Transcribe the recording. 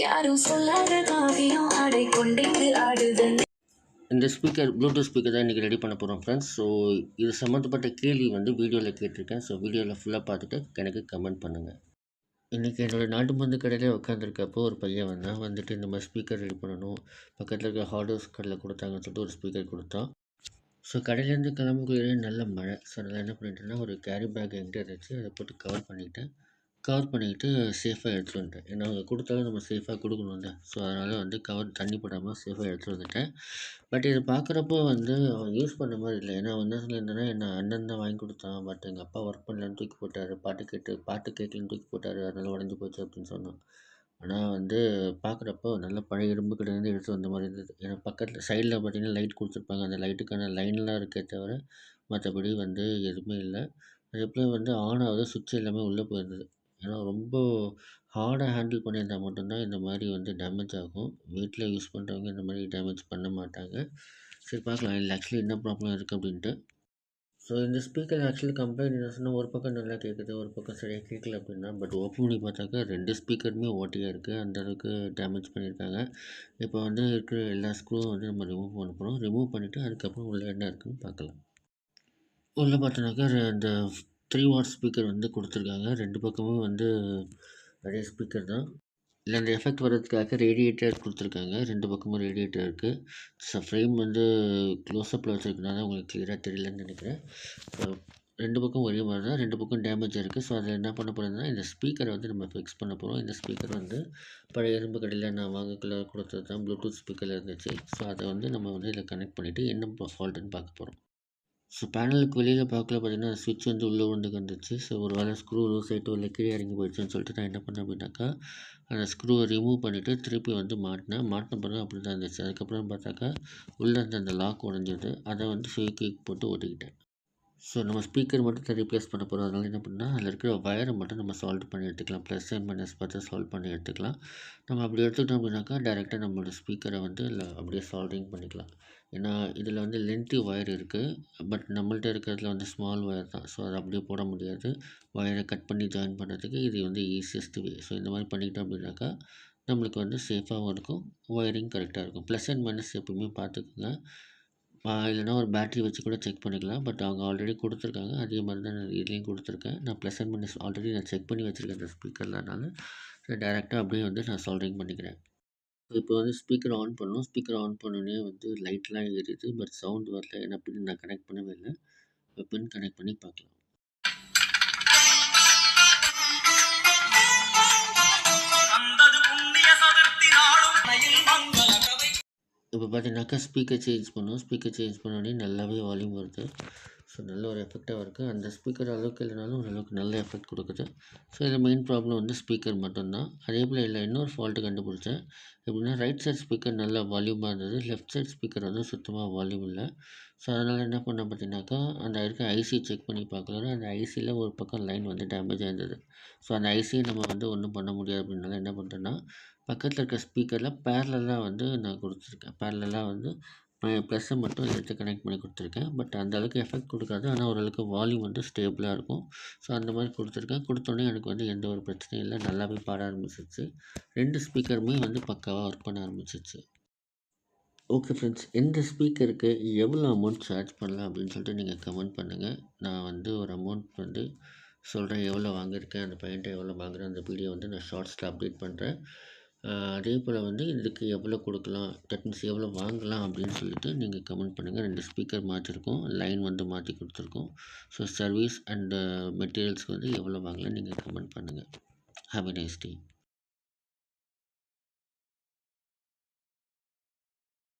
யாரும் சொல்லாத காவியம் ஆடை கொண்டேந்து ஆடுது. இந்த ஸ்பீக்கர் ப்ளூடூத் ஸ்பீக்கர் தான் இன்றைக்கி ரெடி பண்ண போகிறோம் ஃப்ரெண்ட்ஸ். ஸோ இது சம்மந்தப்பட்ட கேள்வி வந்து வீடியோவில் கேட்டிருக்கேன். ஸோ வீடியோவில் ஃபுல்லாக பார்த்துட்டு எனக்கு கமெண்ட் பண்ணுங்கள். இன்றைக்கி என்னோடய நாட்டு மருந்து கடையிலே உட்காந்துருக்கப்போ ஒரு பையன் வந்துட்டு இந்த மாதிரி ஸ்பீக்கர் ரெடி பண்ணணும், பக்கத்தில் இருக்க ஹார்ட்வேர்ஸ் கடையில் கொடுத்தாங்கன்னு சொல்லிட்டு ஒரு ஸ்பீக்கர் கொடுத்தான். ஸோ கடையிலேருந்து கிளம்புக்குள்ளே நல்ல மழை. ஸோ அதனால் என்ன பண்ணிட்டேன்னா ஒரு கேரி பேக் என்கிட்ட இருந்துச்சு, அதை போட்டு கவர் பண்ணிக்கிட்டு சேஃபாக எடுத்துகிட்டு வந்துட்டேன். ஏன்னா அவங்க கொடுத்தாலும் நம்ம சேஃபாக கொடுக்கணும்ல. ஸோ அதனால் கவர் தண்ணி படாமல் சேஃபாக எடுத்துகிட்டு வந்துட்டேன். பட் இது பார்க்குறப்போ அவன் யூஸ் பண்ண மாதிரி இல்லை. ஏன்னா அவன் என்ன சொல்லியிருந்தேன்னா, என்ன அண்ணன் தான் வாங்கி கொடுத்தான், பட் எங்கள் அப்பா ஒர்க் பண்ணலன்னு தூக்கி போட்டார், பாட்டு கேட்கலன்னு தூக்கி போட்டார், அதனால் உடஞ்சி போச்சு அப்படின்னு சொன்னான். ஆனால் பார்க்குறப்போ நல்ல பழைய இரும்பு கடையிலேருந்து எடுத்து வந்த மாதிரி இருந்தது. ஏன்னா பக்கத்தில் சைடில் பார்த்தீங்கன்னா லைட் கொடுத்துருப்பாங்க, அந்த லைட்டுக்கான லைன்லாம் இருக்கே தவிர மற்றபடி எதுவுமே இல்லை. அது எப்படி ஆன் ஆகுது, சுவிட்ச் எல்லாமே உள்ளே போயிருந்தது. ஏன்னா ரொம்ப ஹார்டாக ஹேண்டில் பண்ணியிருந்தால் மட்டும்தான் இந்த மாதிரி டேமேஜ் ஆகும். வீட்டில் யூஸ் பண்ணுறவங்க இந்த மாதிரி டேமேஜ் பண்ண மாட்டாங்க. சரி பார்க்கலாம் இல்லை ஆக்சுவலி என்ன ப்ராப்ளம் இருக்குது அப்படின்ட்டு. ஸோ இந்த ஸ்பீக்கர் ஆக்சுவலி கம்ப்ளைண்ட் என்ன சொன்னால், ஒரு பக்கம் நல்லா கேட்குது, ஒரு பக்கம் சரியாக கேட்கல அப்படின்னா. பட் ஓப்பன் பண்ணி பார்த்தாக்கா 2 ஸ்பீக்கருமே ஓட்டையாக இருக்குது, அந்தளவுக்கு டேமேஜ் பண்ணியிருக்காங்க. இப்போ இருக்கிற எல்லா ஸ்க்ரூவும் நம்ம ரிமூவ் பண்ண போகிறோம். ரிமூவ் பண்ணிவிட்டு அதுக்கப்புறம் உள்ளே என்ன இருக்குதுன்னு பார்க்கலாம். உள்ளே பார்த்தோன்னாக்கா இந்த 3 வாட் ஸ்பீக்கர் கொடுத்துருக்காங்க. 2 பக்கமும் அதே ஸ்பீக்கர் தான். இல்லை அந்த எஃபெக்ட் வர்றதுக்காக ரேடியேட்டர் கொடுத்துருக்காங்க. 2 பக்கமும் ரேடியேட்டர் இருக்குது. ஸோ ஃப்ரேம் க்ளோஸ்அப்பில் வச்சுருக்கனால உங்களுக்கு கிளியராக தெரியலன்னு நினைக்கிறேன். ஸோ 2 பக்கம் ஒரே மாதிரி தான், 2 பக்கம் டேமேஜ் இருக்குது. ஸோ அதில் என்ன பண்ண போகிறோம்னா, இந்த ஸ்பீக்கரை நம்ம ஃபிக்ஸ் பண்ண போகிறோம். இந்த ஸ்பீக்கர் பழைய இரும்பு கடையில் நான் வாங்கக்குள்ள கொடுத்தது தான், ப்ளூடூத் ஸ்பீக்கரில் இருந்துச்சு. ஸோ அதை நம்ம இதில் கனெக்ட் பண்ணிவிட்டு என்ன ஃபால்ட்டுன்னு பார்க்க போகிறோம். ஸோ பேனலுக்கு வெளியில் பார்க்கல பார்த்தீங்கன்னா, ஸ்விட்ச் உள்ளே வந்துச்சு. ஸோ ஒரு வேளை ஸ்க்ரூ லூஸ் ஆகிட்டு இல்லை கீழே இறங்கி போயிடுச்சுன்னு சொல்லிட்டு நான் என்ன பண்ணேன் அப்படின்னாக்கா, அந்த ஸ்க்ரூவை ரிமூவ் பண்ணிவிட்டு திருப்பி மாட்டின பிறகு அப்படி தான் இருந்துச்சு. அதுக்கப்புறம் பார்த்தாக்கா உள்ளே அந்த லாக் உடஞ்சிது. அதை ஃபெவிக்விக் போட்டு ஒட்டிக்கிட்டேன். ஸோ நம்ம ஸ்பீக்கர் மட்டும் தான் ரீப்ளேஸ் பண்ண போகிறோம். அதனால் என்ன பண்ணால் அதில் இருக்கிற வயரை மட்டும் நம்ம சால்வ் பண்ணி எடுத்துக்கலாம். ப்ளஸ் அண்ட் மைனஸ் பார்த்து சால்வ் பண்ணி எடுத்துக்கலாம். நம்ம அப்படி எடுத்துக்கிட்டோம் அப்படின்னாக்கா டேரெக்டாக நம்மளோட ஸ்பீக்கரை இல்லை அப்படியே சால்விங் பண்ணிக்கலாம். ஏன்னா இதில் லென்த்தி ஒயர் இருக்குது, பட் நம்மள்ட்ட இருக்கிறதுல ஸ்மால் ஒயர் தான். ஸோ அதை அப்படியே போட முடியாது. ஒயரை கட் பண்ணி ஜாயின் பண்ணுறதுக்கு இது ஈஸியஸ்ட் வே. ஸோ இந்த மாதிரி பண்ணிக்கிட்டோம் அப்படின்னாக்கா நம்மளுக்கு சேஃபாகவும் இருக்கும், ஒயரிங் கரெக்டாக இருக்கும். ப்ளஸ் அண்ட் மைனஸ் எப்பவுமே பார்த்துக்குங்க. இல்லைனா ஒரு பேட்ரி வச்சு கூட செக் பண்ணிக்கலாம். பட் அவங்க ஆல்ரெடி கொடுத்துருக்காங்க, அதே மாதிரி தான் நான் இதுலேயும் கொடுத்துருக்கேன். நான் ப்ளஸ் அண்ட் மைனஸ் ஆல்ரெடி நான் செக் பண்ணி வச்சுருக்கேன் அந்த ஸ்பீக்கரில். அதனால் டேரெக்டாக அப்படியே நான் சால்விங் பண்ணிக்கிறேன். இப்போ ஸ்பீக்கர் ஆன் பண்ணணும். ஸ்பீக்கர் ஆன் பண்ணோடனே லைட்லாம் எரியுது, பட் சவுண்ட் வரல. ஏன்னா பின் நான் கனெக்ட் பண்ணவே இல்லை. இப்போ பின் கனெக்ட் பண்ணி பார்க்கலாம். இப்போ பார்த்தீங்கன்னாக்கா ஸ்பீக்கர் சேஞ்ச் பண்ணோடனே நல்லாவே வால்யூம் வருது. ஸோ நல்ல ஒரு எஃபெக்டாக இருக்குது. அந்த ஸ்பீக்கர் அளவுக்கு இல்லைனாலும் ஓரளவுக்கு நல்ல எஃபெக்ட் கொடுக்குது. ஸோ இதில் மெயின் ப்ராப்ளம் ஸ்பீக்கர் மட்டும்தான். அதே போல் இல்லை இன்னொரு ஃபால்ட்டு கண்டுபிடிச்சேன். எப்படின்னா ரைட் சைட் ஸ்பீக்கர் நல்ல வால்யூமாக இருந்தது, லெஃப்ட் சைட் ஸ்பீக்கர் சுத்தமாக வால்யூம் இல்லை. ஸோ அதனால் என்ன பண்ணேன் பார்த்தீங்கன்னாக்கா, அந்த இருக்க ஐசி செக் பண்ணி பார்க்கலாம். அந்த ஐசியில் ஒரு பக்கம் லைன் டேமேஜ் ஆயிருந்தது. ஸோ அந்த ஐசியை நம்ம ஒன்றும் பண்ண முடியாது அப்படின்னால என்ன பண்ணுறேன்னா, பக்கத்தில் இருக்க ஸ்பீக்கரில் பேரலலாக நான் கொடுத்துருக்கேன். பேரலலாக ப்ளஸ்ஸை மட்டும் எடுத்து கனெக்ட் பண்ணி கொடுத்துருக்கேன். பட் அந்த அளவுக்கு எஃபெக்ட் கொடுக்காது, ஆனால் ஓரளவுக்கு வால்யூம் ஸ்டேபிளாக இருக்கும். ஸோ அந்த மாதிரி கொடுத்துருக்கேன். கொடுத்தோடனே எனக்கு எந்த ஒரு பிரச்சனையும் இல்லை, நல்லாவே பாட ஆரம்பிச்சிருச்சு. 2 ஸ்பீக்கருமே பக்காவாக ஒர்க் பண்ண ஆரம்பிச்சிருச்சு. ஓகே ஃப்ரெண்ட்ஸ், இந்த ஸ்பீக்கருக்கு எவ்வளோ அமௌண்ட் சார்ஜ் பண்ணலாம் அப்படின்னு சொல்லிட்டு நீங்கள் கமெண்ட் பண்ணுங்கள். நான் ஒரு அமௌண்ட் சொல்கிறேன், எவ்வளோ வாங்கியிருக்கேன், அந்த பையன்ட்ட எவ்வளோ வாங்குகிறேன், அந்த வீடியோ நான் ஷார்ட்ஸில் அப்டேட் பண்ணுறேன். அதே போல் இதுக்கு எவ்வளோ கொடுக்கலாம், தட் மீன்ஸ் எவ்வளோ வாங்கலாம் அப்படின்னு சொல்லிட்டு நீங்கள் கமெண்ட் பண்ணுங்கள். 2 ஸ்பீக்கர் மாற்றிருக்கோம், லைன் மாற்றி கொடுத்துருக்கோம். ஸோ சர்வீஸ் அண்ட் மெட்டீரியல்ஸ்க்கு எவ்வளோ வாங்கலாம் நீங்கள் கமெண்ட் பண்ணுங்கள். Have a nice day.